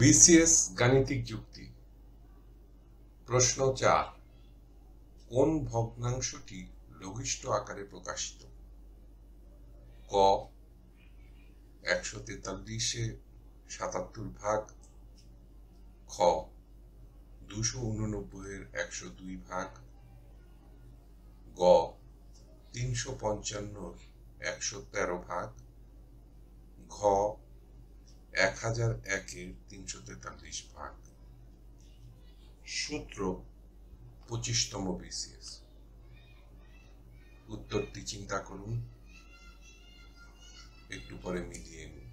BCS গাণিতিক যুক্তি। প্রশ্ন 4, কোন ভগ্নাংশটি লঘিষ্ঠ আকারে প্রকাশিত? ক 143 ভাগ, খ 289 ভাগ, গ 355 113 ভাগ, ঘ 1001 343 ভাগ। সূত্র 25তম বিসিএস। উত্তরটি চিন্তা করুন, একটু পরে মিলিয়ে নিন।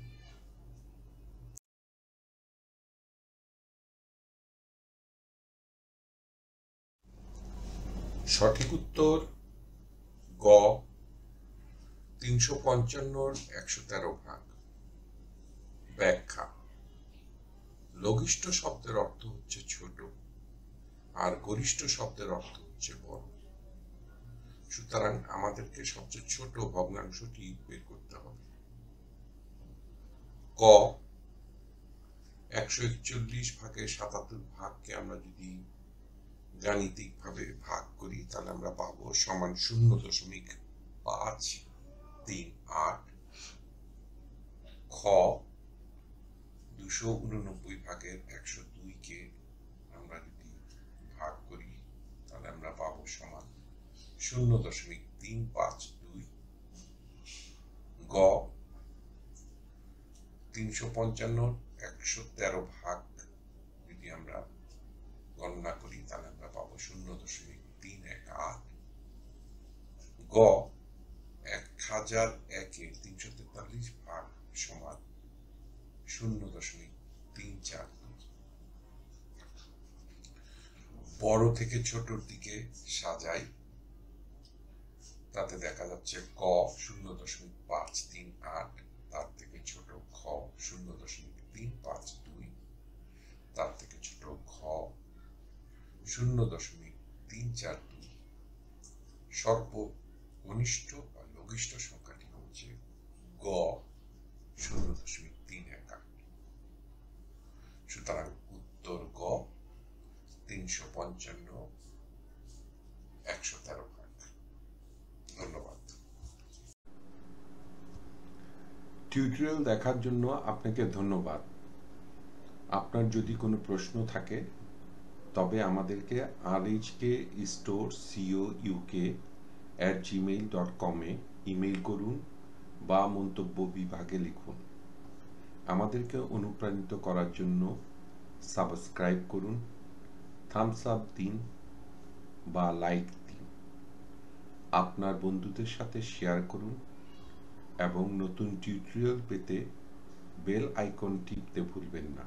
সঠিক উত্তর গ 355 113 ভাগ। ব্যাখ্যা: লঘিষ্ঠ শব্দের অর্থ হচ্ছে ছোট আর গরিষ্ঠ শব্দের অর্থ হচ্ছে বড়। সুতরাং আমাদেরকে সবচেয়ে ছোট ভগ্নাংশটি বের করতে হবে। ক 141 ভাগে 77 ভাগকে আমরা যদি গাণিতিক ভাবে ভাগ করি তাহলে আমরা পাবো সমান 0.538। খ 289 ভাগের 102কে আমরা যদি ভাগ করি তাহলে আমরা পাবো সমান 0.352। গ 355 113 ভাগ যদি আমরা গণনা করি তাহলে আমরা পাবো 0.318। গ 1001 343 ভাগ সমান 0.342। বড় থেকে ছোটর দিকে সাজাই, তাতে দেখা যাচ্ছে ক 0.538, তার থেকে ছোট খ 0.352, তার থেকে ছোট খ 0.342। সর্বকনিষ্ঠ বা লঘিষ্ঠ সংখ্যাটি হচ্ছে গ 0.318। সুতরাং উত্তর গ 355 113 ভাগ। ধন্যবাদ। টিউটোরিয়াল দেখার জন্য আপনাকে ধন্যবাদ। আপনার যদি কোনো প্রশ্ন থাকে তবে আমাদেরকে rhkstorecouk@gmail.com ইমেইল করুন বা মন্তব্য বিভাগে লিখুন। আমাদেরকে অনুপ্রাণিত করার জন্য সাবস্ক্রাইব করুন, থামস আপ দিন বা লাইক দিন, আপনার বন্ধুদের সাথে শেয়ার করুন এবং নতুন টিউটোরিয়াল পেতে বেল আইকন টিপতে ভুলবেন না।